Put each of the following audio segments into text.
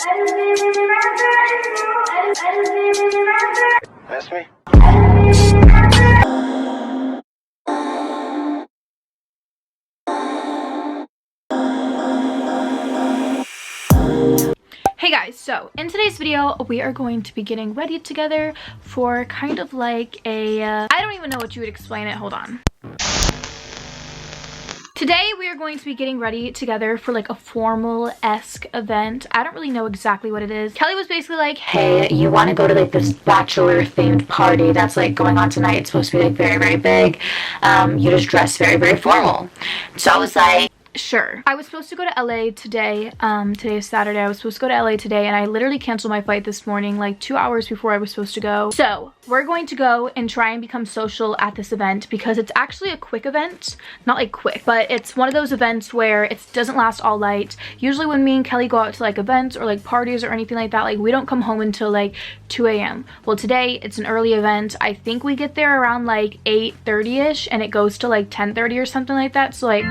That's me. Hey guys, so in today's video we are going to be getting ready together for kind of like a I don't even know what you would explain it. Hold on. Today we are going to be getting ready together for like a formal-esque event. I don't really know exactly what it is. Kelly was basically like, hey, you want to go to like this bachelor themed party that's like going on tonight. It's supposed to be like very, very big. You just dress very, very formal. So I was like, sure. I was supposed to go to LA today. Today is Saturday. I was supposed to go to LA today and I literally canceled my flight this morning like 2 hours before I was supposed to go. So we're going to go and try and become social at this event because it's actually a quick event. Not like quick, but it's one of those events where it doesn't last all night. Usually when me and Kelly go out to like events or like parties or anything like that, like we don't come home until like 2 a.m. Well, today it's an early event. I think we get there around like 8:30ish and it goes to like 10:30 or something like that. So like,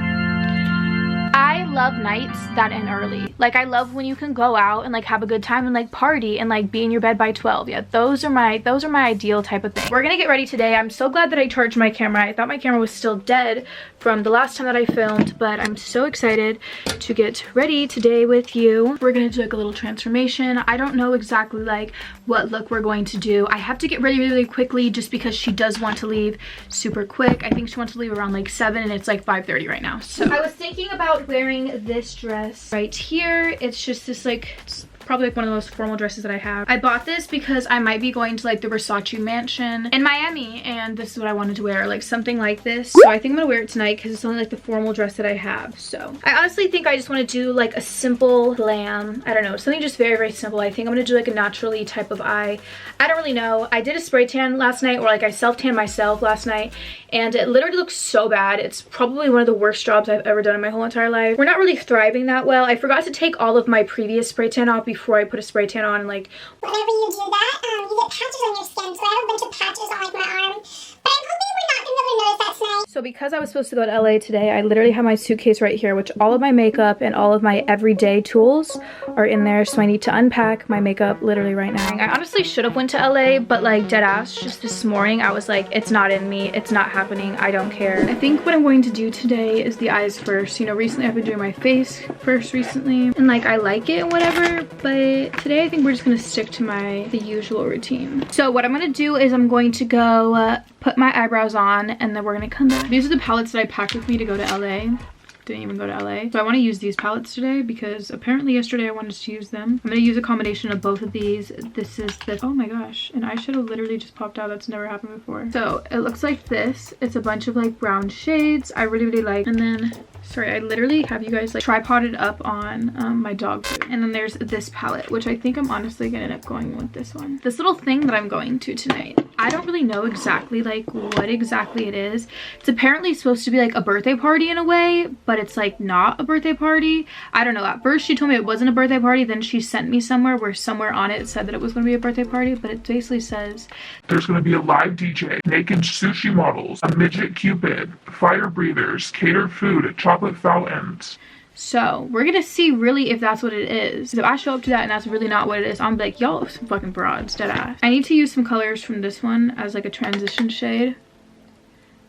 I love nights that end early. Like I love when you can go out and like have a good time and like party and like be in your bed by 12. Yeah, those are my ideal type of thing. We're gonna get ready today. I'm so glad that I charged my camera. I thought my camera was still dead from the last time that I filmed, but I'm so excited to get ready today with you. We're gonna do like a little transformation. I don't know exactly like what look we're going to do. I have to get ready really quickly just because she does want to leave super quick. I think she wants to leave around like 7 and it's like 5:30 right now. So I was thinking about wearing this dress right here. It's just this like, it's probably like one of the most formal dresses that I have. I bought this because I might be going to like the Versace mansion in Miami and this is what I wanted to wear, like something like this. So I think I'm gonna wear it tonight because it's only like the formal dress that I have. So I honestly think I just want to do like a simple glam, I don't know, something just very, very simple. I think I'm gonna do like a naturally type of eye. I don't really know. I did a spray tan last night, or like I self-tanned myself last night, and it literally looks so bad. It's probably one of the worst jobs I've ever done in my whole entire life. We're not really thriving that well. I forgot to take all of my previous spray tan off before I put a spray tan on, and like whenever you do that, you get patches on your skin. So I have a bunch of patches on like my arm, but I'm hoping we're not gonna really notice that tonight. So because I was supposed to go to LA today, I literally have my suitcase right here, which all of my makeup and all of my everyday tools are in there. So I need to unpack my makeup literally right now. I honestly should have went to LA, but like dead ass, just this morning I was like, it's not in me, it's not happening, I don't care. I think what I'm going to do today is the eyes first. You know, recently I've been doing my face first recently, and like I like it and whatever, but today I think we're just gonna stick to the usual routine. So what I'm gonna do is I'm going to go put my eyebrows on and then we're gonna come back. These are the palettes that I packed with me to go to LA. Didn't even go to LA. So I want to use these palettes today because apparently yesterday I wanted to use them. I'm going to use a combination of both of these. This is the, oh my gosh, an eyeshadow literally just popped out. That's never happened before. So it looks like this. It's a bunch of like brown shades. I really, really like. And then, sorry, I literally have you guys like tripoded up on my dog food. And then there's this palette, which I think I'm honestly going to end up going with this one. This little thing that I'm going to tonight, I don't really know exactly like what exactly it is. It's apparently supposed to be like a birthday party in a way, but it's like not a birthday party. I don't know. At first she told me it wasn't a birthday party, then she sent me somewhere where somewhere on it said that it was going to be a birthday party, but it basically says there's going to be a live DJ, naked sushi models, a midget cupid, fire breathers, catered food, chocolate fountains. So we're gonna see really if that's what it is. If I show up to that and that's really not what it is, I'm like, y'all some fucking frauds, dead ass. I need to use some colors from this one as like a transition shade.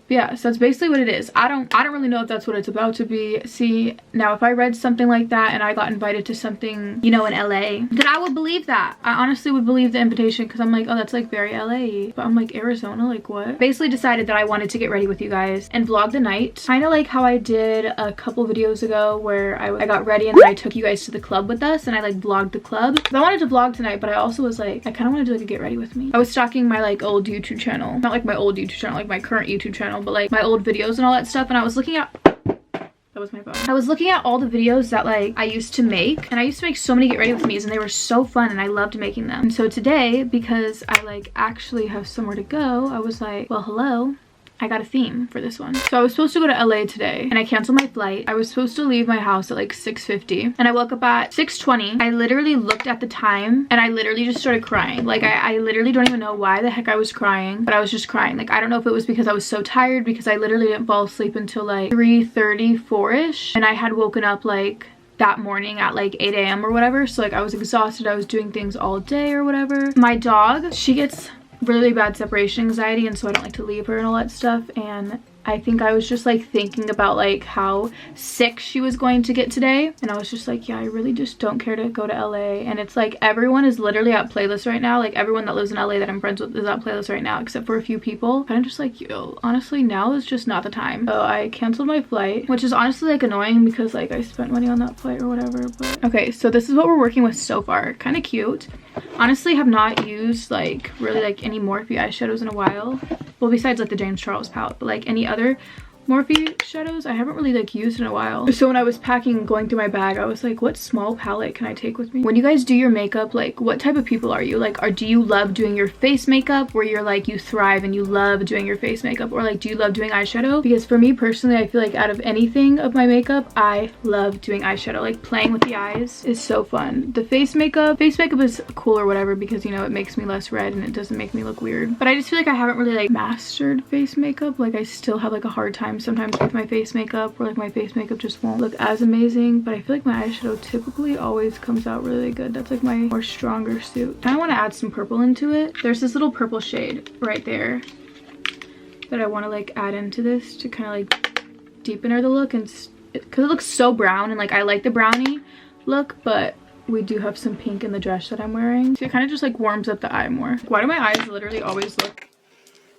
But yeah, so that's basically what it is. I don't really know if that's what it's about to be. See, now if I read something like that and I got invited to something, you know, in LA, then I would believe that. I honestly would believe the invitation because I'm like, oh, that's like very LA. But I'm like, Arizona, like what? Basically decided that I wanted to get ready with you guys and vlog the night. Kind of like how I did a couple videos ago where I got ready and then I took you guys to the club with us and I like vlogged the club. I wanted to vlog tonight, but I also was like, I kind of wanted to like a get ready with me. I was stalking my like old YouTube channel. Not like my old YouTube channel, like my current YouTube channel, but like my old videos and all that stuff, and I was looking at, that was my phone. I was looking at all the videos that like I used to make, and I used to make so many get ready with me's and they were so fun and I loved making them. And so today, because I like actually have somewhere to go, I was like, well, hello, I got a theme for this one. So I was supposed to go to LA today and I canceled my flight. I was supposed to leave my house at like 6:50 and I woke up at 6:20. I literally looked at the time and I literally just started crying. Like I literally don't even know why the heck I was crying, but I was just crying. Like I don't know if it was because I was so tired, because I literally didn't fall asleep until like 3:34ish and I had woken up like that morning at like 8 a.m. or whatever. So like I was exhausted. I was doing things all day or whatever. My dog, she gets really bad separation anxiety, and so I don't like to leave her and all that stuff. And I think I was just like thinking about like how sick she was going to get today, and I was just like, yeah, I really just don't care to go to LA. And it's like everyone is literally at Playlist right now. Like everyone that lives in LA that I'm friends with is at Playlist right now, except for a few people. And I'm just like, yo, honestly, now is just not the time. So I canceled my flight, which is honestly like annoying because like I spent money on that flight or whatever. But okay, so this is what we're working with so far. Kind of cute. Honestly, have not used like really like any Morphe eyeshadows in a while. Well, besides like the James Charles palette, but like any other Morphe shadows I haven't really like used in a while. So when I was packing, going through my bag, I was like, what small palette can I take with me? When you guys do your makeup, like what type of people are you? Like, do you love doing your face makeup where you're like, you thrive and you love doing your face makeup? Or like, do you love doing eyeshadow? Because for me personally, I feel like out of anything of my makeup, I love doing eyeshadow. Like playing with the eyes is so fun. The face makeup is cool or whatever because, you know, it makes me less red and it doesn't make me look weird. But I just feel like I haven't really like mastered face makeup. Like I still have like a hard time sometimes with my face makeup, or like my face makeup just won't look as amazing. But I feel like my eyeshadow typically always comes out really good. That's like my more stronger suit. I want to add some purple into it. There's this little purple shade right there that I want to like add into this to kind of like deepen the look, and because it looks so brown, and like I like the brownie look, but we do have some pink in the dress that I'm wearing, so it kind of just like warms up the eye more. Why do my eyes literally always look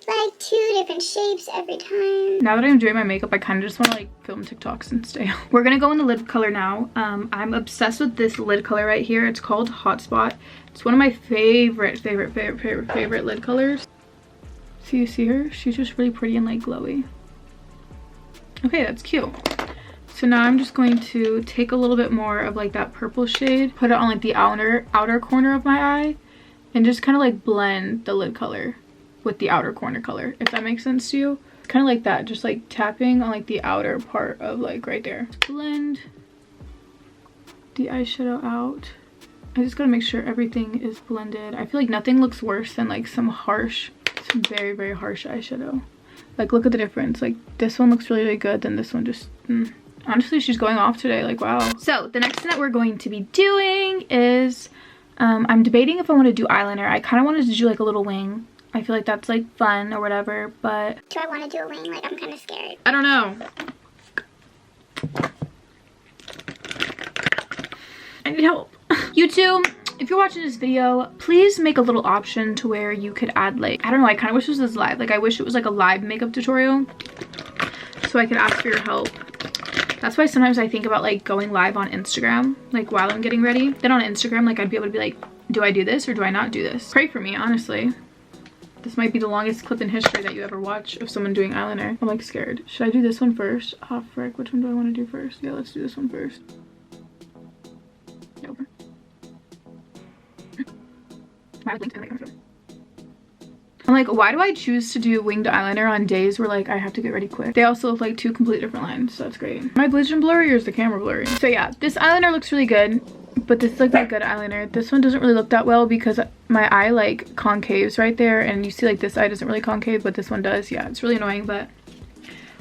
like 2 different shapes every time? Now that I'm doing my makeup, I kind of just want to like film TikToks and stay home. We're gonna go in the lid color now. I'm obsessed with this lid color right here. It's called Hotspot. It's one of my favorite lid colors. So you see her? She's just really pretty and like glowy. Okay, that's cute. So now I'm just going to take a little bit more of like that purple shade, put it on like the outer corner of my eye, and just kind of like blend the lid color with the outer corner color, if that makes sense to you. Kind of like that, just like tapping on like the outer part of like right there. Blend the eyeshadow out. I just gotta make sure everything is blended. I feel like nothing looks worse than like some very harsh eyeshadow. Like look at the difference. Like this one looks really good, then this one just honestly, she's going off today, like wow. So the next thing that we're going to be doing is I'm debating if I want to do eyeliner. I kind of wanted to do like a little wing. I feel like that's like fun or whatever, but Do I want to do a wing? Like I'm kind of scared. I don't know. I need help. You two, if you're watching this video, please make a little option to where you could add like, I don't know, I kind of wish this was live. Like I wish it was like a live makeup tutorial so I could ask for your help. That's why sometimes I think about like going live on Instagram, like while I'm getting ready. Then on Instagram, like I'd be able to be like, do I do this or do I not do this? Pray for me, honestly. This might be the longest clip in history that you ever watch of someone doing eyeliner. I'm like scared. Should I do this one first? Oh frick, which one do I want to do first? Yeah, let's do this one first. Over. I'm like, why do I choose to do winged eyeliner on days where like I have to get ready quick? They also look like two complete different lines, so that's great. Am I bleaching blurry or is the camera blurry? So yeah, this eyeliner looks really good, but this is like my good eyeliner. This one doesn't really look that well because my eye like concaves right there, and you see like this eye doesn't really concave, but this one does. Yeah, it's really annoying, but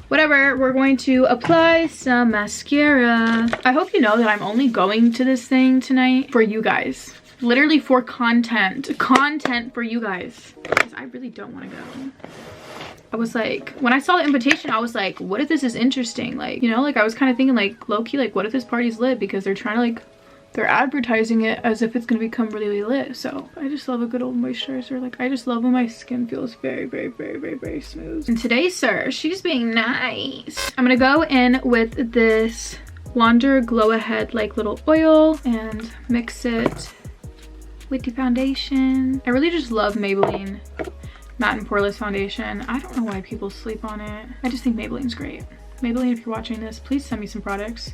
whatever. We're going to apply some mascara. I hope you know that I'm only going to this thing tonight for you guys. Literally for content for you guys, because I really don't want to go. I was like, when I saw the invitation, I was like, what if this is interesting? Like, you know, like I was kind of thinking like low-key, like what if this party's lit, because they're trying to like, they're advertising it as if it's gonna become really lit. So I just love a good old moisturizer. Like I just love when my skin feels very smooth. And today, sir, she's being nice. I'm gonna go in with this Wander Glow Ahead like little oil and mix it with the foundation. I really just love Maybelline Matte and Poreless foundation. I don't know why people sleep on it. I just think Maybelline's great. Maybelline, if you're watching this, please send me some products.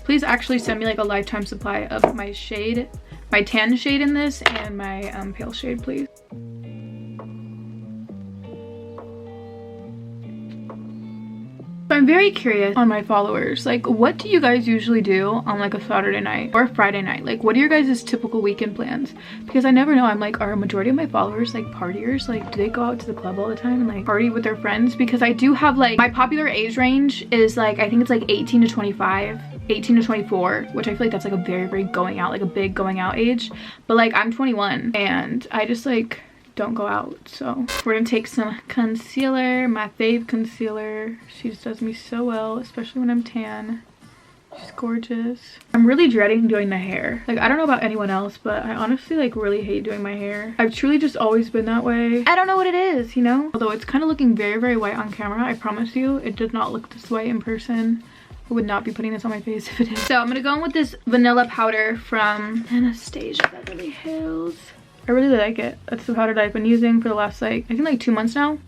Please actually send me like a lifetime supply of my shade, my tan shade in this, and my pale shade, please. So I'm very curious on my followers, like what do you guys usually do on like a Saturday night or a Friday night? Like what are your guys' typical weekend plans? Because I never know. I'm like, are a majority of my followers like partiers? Like do they go out to the club all the time and like party with their friends? Because I do have like, my popular age range is like, I think it's like 18 to 25, 18 to 24, which I feel like that's like a very going out, like a big going out age. But like I'm 21 and I just like don't go out. So we're gonna take some concealer, my fave concealer. She just does me so well, especially when I'm tan. She's gorgeous. I'm really dreading doing the hair. Like I don't know about anyone else, but I honestly like really hate doing my hair. I've truly just always been that way. I don't know what it is, you know? Although it's kind of looking very white on camera, I promise you it does not look this white in person. I would not be putting this on my face if it is. So I'm gonna go in with this vanilla powder from Anastasia Beverly Hills. I really like it. That's the powder that I've been using for the last like, I think like 2 months now.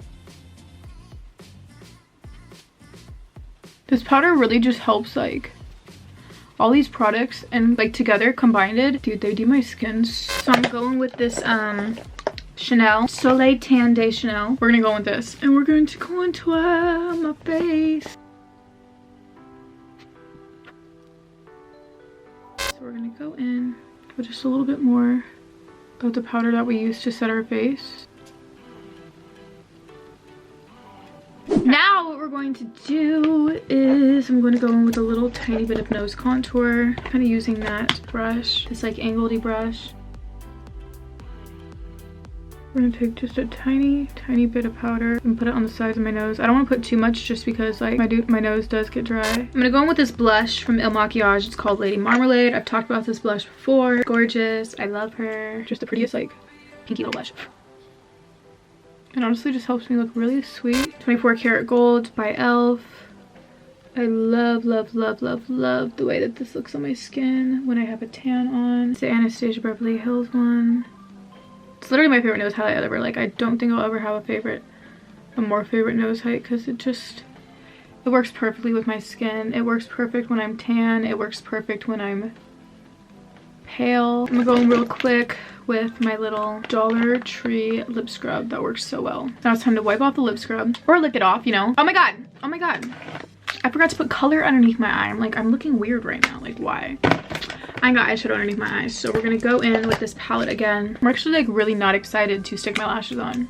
This powder really just helps like all these products and like together combined, dude, they do my skin. So I'm going with this Chanel Soleil Tan de Chanel. We're gonna go with this and we're going to contour my face. So we're gonna go in with just a little bit more of the powder that we used to set our face. Now what we're going to do is I'm going to go in with a little tiny bit of nose contour, kind of using that brush, this like angledy brush. We're gonna take just a tiny bit of powder and put it on the sides of my nose. I don't want to put too much just because like my nose does get dry. I'm gonna go in with this blush from Il Makiage. It's called Lady Marmalade. I've talked about this blush before. Gorgeous. I love her. Just the prettiest like pinky little blush. It honestly just helps me look really sweet. 24 karat gold by e.l.f. I love the way that this looks on my skin when I have a tan on. It's the Anastasia Beverly Hills one. It's literally my favorite nose highlight ever. Like I don't think I'll ever have a more favorite nose height because it works perfectly with my skin. It works perfect when I'm tan. It works perfect when I'm pale. I'm gonna go in real quick with my little Dollar Tree lip scrub that works so well. Now it's time to wipe off the lip scrub or lick it off, you know. Oh my god, I forgot to put color underneath my eye. I'm looking weird right now. Like why? I got eyeshadow underneath my eyes, so we're gonna go in with this palette again. I'm actually like really not excited to stick my lashes on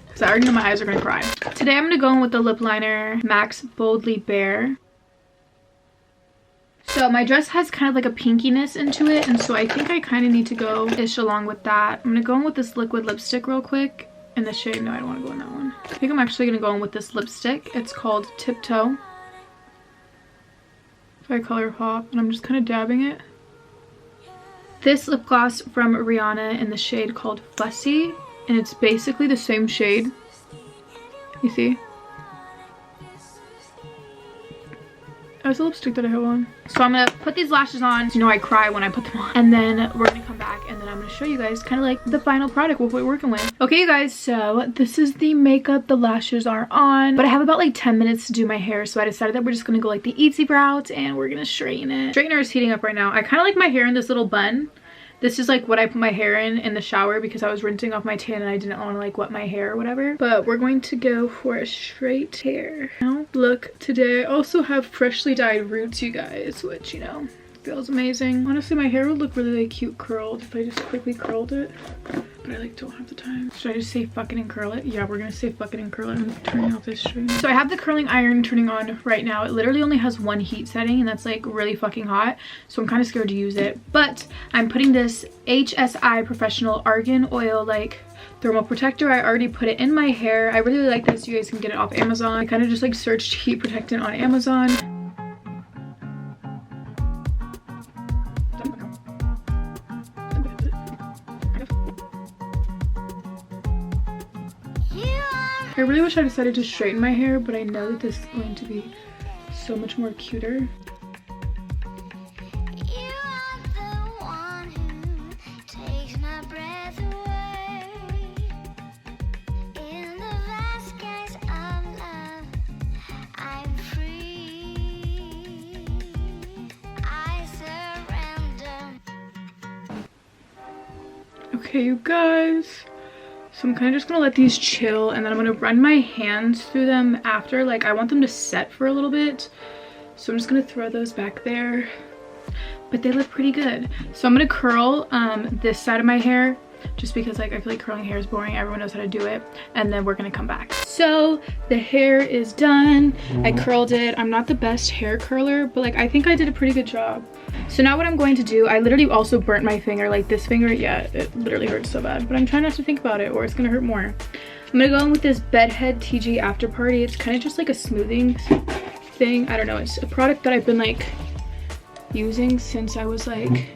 because I already know my eyes are gonna cry. Today I'm gonna go in with the lip liner MAC Boldly Bare. So my dress has kind of like a pinkiness into it, and so I think I kind of need to go-ish along with that. I'm gonna go in with this liquid lipstick real quick in the shade. No, I don't want to go in that one. I think I'm actually gonna go in with this lipstick. It's called Tiptoe by ColourPop, and I'm just kind of dabbing it. This lip gloss from Rihanna in the shade called Fussy, and it's basically the same shade. You see? That's a lipstick that I have on. So I'm gonna put these lashes on. You know I cry when I put them on. And then we're gonna come back and then I'm gonna show you guys kind of like the final product, what we're working with. Okay, you guys, so this is the makeup. The lashes are on. But I have about like 10 minutes to do my hair, so I decided that we're just gonna go like the easy route and we're gonna straighten it. Straightener is heating up right now. I kind of like my hair in this little bun. This is like what I put my hair in the shower because I was rinsing off my tan and I didn't want to like wet my hair or whatever. But we're going to go for a straight hair. Now, look, today I also have freshly dyed roots, you guys, which, you know, feels amazing. Honestly, my hair would look really like cute curled if I just quickly curled it. But I like don't have the time. Should I just say fuck it and curl it? Yeah, we're gonna say fuck it and curl it. I'm turning off this stream. So I have the curling iron turning on right now. It literally only has one heat setting and that's like really fucking hot. So I'm kind of scared to use it. But I'm putting this HSI Professional Argan Oil like thermal protector. I already put it in my hair. I really like this. You guys can get it off Amazon. I kind of just like searched heat protectant on Amazon. I really wish I decided to straighten my hair, but I know that this is going to be so much more cuter. Okay, you guys. So I'm kind of just gonna let these chill, and then I'm gonna run my hands through them after. Like, I want them to set for a little bit. So I'm just gonna throw those back there. But they look pretty good. So I'm gonna curl this side of my hair, just because like I feel like curling hair is boring. Everyone knows how to do it. And then we're gonna come back. So the hair is done. I curled it. I'm not the best hair curler, but like I think I did a pretty good job. So now what I'm going to do, I literally also burnt my finger, like this finger. Yeah, it literally hurts so bad, but I'm trying not to think about it or it's gonna hurt more. I'm gonna go in with this Bedhead TG After Party. It's kind of just like a smoothing thing. I don't know, it's a product that I've been like using since I was like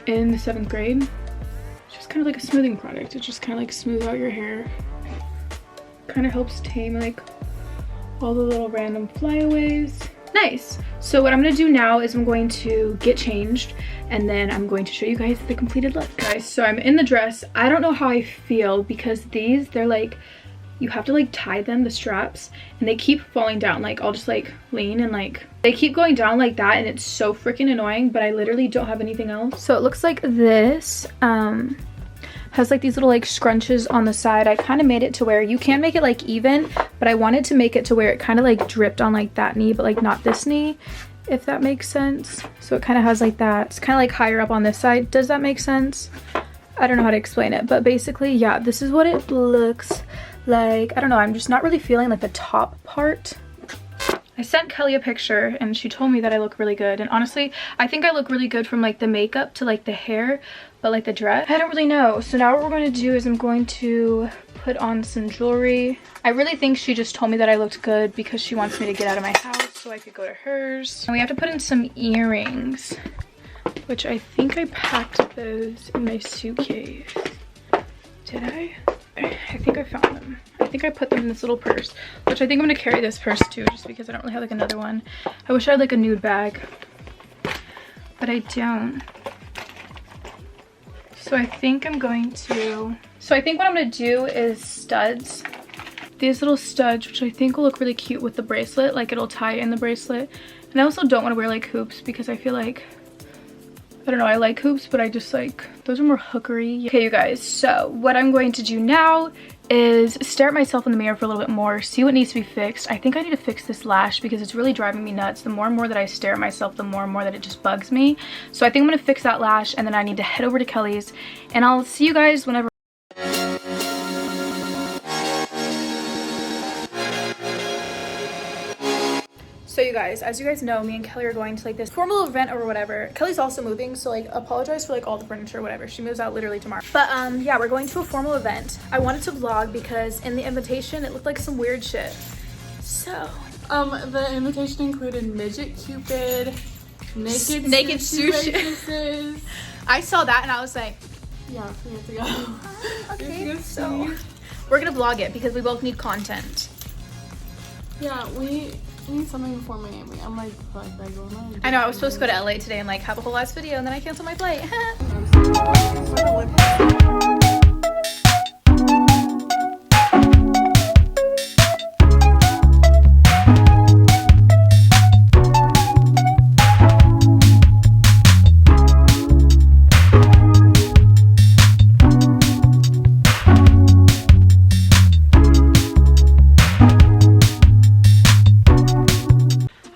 in the 7th grade. It's just kind of like a smoothing product. It just kind of like smooths out your hair. Kind of helps tame like all the little random flyaways. Nice. So what I'm gonna do now is I'm going to get changed and then I'm going to show you guys the completed look. Guys, so I'm in the dress. I don't know how I feel because these, they're like, you have to like tie them, the straps, and they keep falling down. Like I'll just like lean and like they keep going down like that, and it's so freaking annoying, but I literally don't have anything else. So it looks like this has like these little like scrunches on the side. I kind of made it to where you can make it like even, but I wanted to make it to where it kind of like dripped on like that knee, but like not this knee, if that makes sense. So it kind of has like that. It's kind of like higher up on this side. Does that make sense? I don't know how to explain it, but basically, yeah, this is what it looks like. I don't know, I'm just not really feeling like the top part. I sent Kelly a picture and she told me that I look really good, and honestly I think I look really good from like the makeup to like the hair, but like the dress, I don't really know. So now what we're going to do is I'm going to put on some jewelry. I really think she just told me that I looked good because she wants me to get out of my house so I could go to hers. And we have to put in some earrings, which I think I packed those in my suitcase. Did I? I think I found them. I think I put them in this little purse, which I think I'm gonna carry this purse too, just because I don't really have like another one. I wish I had like a nude bag, but I don't. So I think I'm going to, what I'm gonna do is studs. These little studs, which I think will look really cute with the bracelet, like it'll tie in the bracelet. And I also don't want to wear like hoops because I feel like, I don't know, I like hoops, but I just like, those are more hookery. Okay, you guys, so what I'm going to do now is stare at myself in the mirror for a little bit more, see what needs to be fixed. I think I need to fix this lash because it's really driving me nuts. The more and more that I stare at myself, the more and more that it just bugs me. So I think I'm gonna fix that lash, and then I need to head over to Kelly's, and I'll see you guys whenever. So you guys, as you guys know, me and Kelly are going to like this formal event or whatever. Kelly's also moving, so like apologize for like all the furniture or whatever. She moves out literally tomorrow. But yeah, we're going to a formal event. I wanted to vlog because in the invitation it looked like some weird shit. So the invitation included midget cupid, naked sushi waitresses. I saw that and I was like, yeah, we have to go. okay, so we're gonna vlog it because we both need content. Yeah, we need something before Miami. I'm like, I know, I was supposed to go to LA today and like have a whole last video, and then I canceled my flight.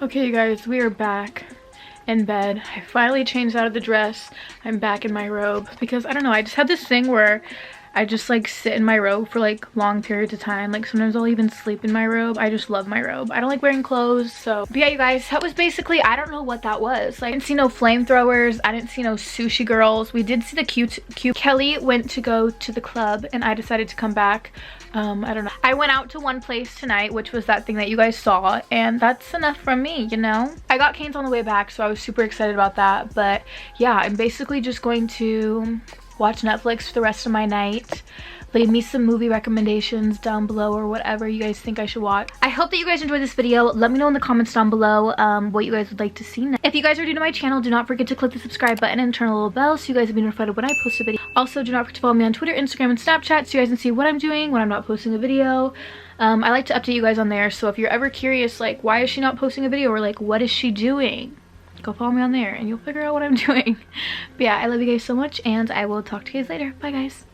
Okay, you guys, we are back in bed. I finally changed out of the dress. I'm back in my robe because I don't know, I just had this thing where I just like sit in my robe for like long periods of time. Like sometimes I'll even sleep in my robe. I just love my robe. I don't like wearing clothes. So but yeah, you guys, that was basically, I don't know what that was. Like I didn't see no flamethrowers. I didn't see no sushi girls. We did see the cute. Kelly went to go to the club and I decided to come back. I don't know. I went out to one place tonight, which was that thing that you guys saw, and that's enough from me, you know? I got Cane's on the way back, so I was super excited about that. But yeah, I'm basically just going to watch Netflix for the rest of my night. Leave me some movie recommendations down below or whatever you guys think I should watch. I hope that you guys enjoyed this video. Let me know in the comments down below what you guys would like to see next. If you guys are new to my channel, do not forget to click the subscribe button and turn on the little bell so you guys will be notified when I post a video. Also, do not forget to follow me on Twitter, Instagram, and Snapchat so you guys can see what I'm doing when I'm not posting a video. I like to update you guys on there, so if you're ever curious, like, why is she not posting a video, or like, what is she doing? go follow me on there and you'll figure out what I'm doing. But yeah, I love you guys so much and I will talk to you guys later. Bye guys.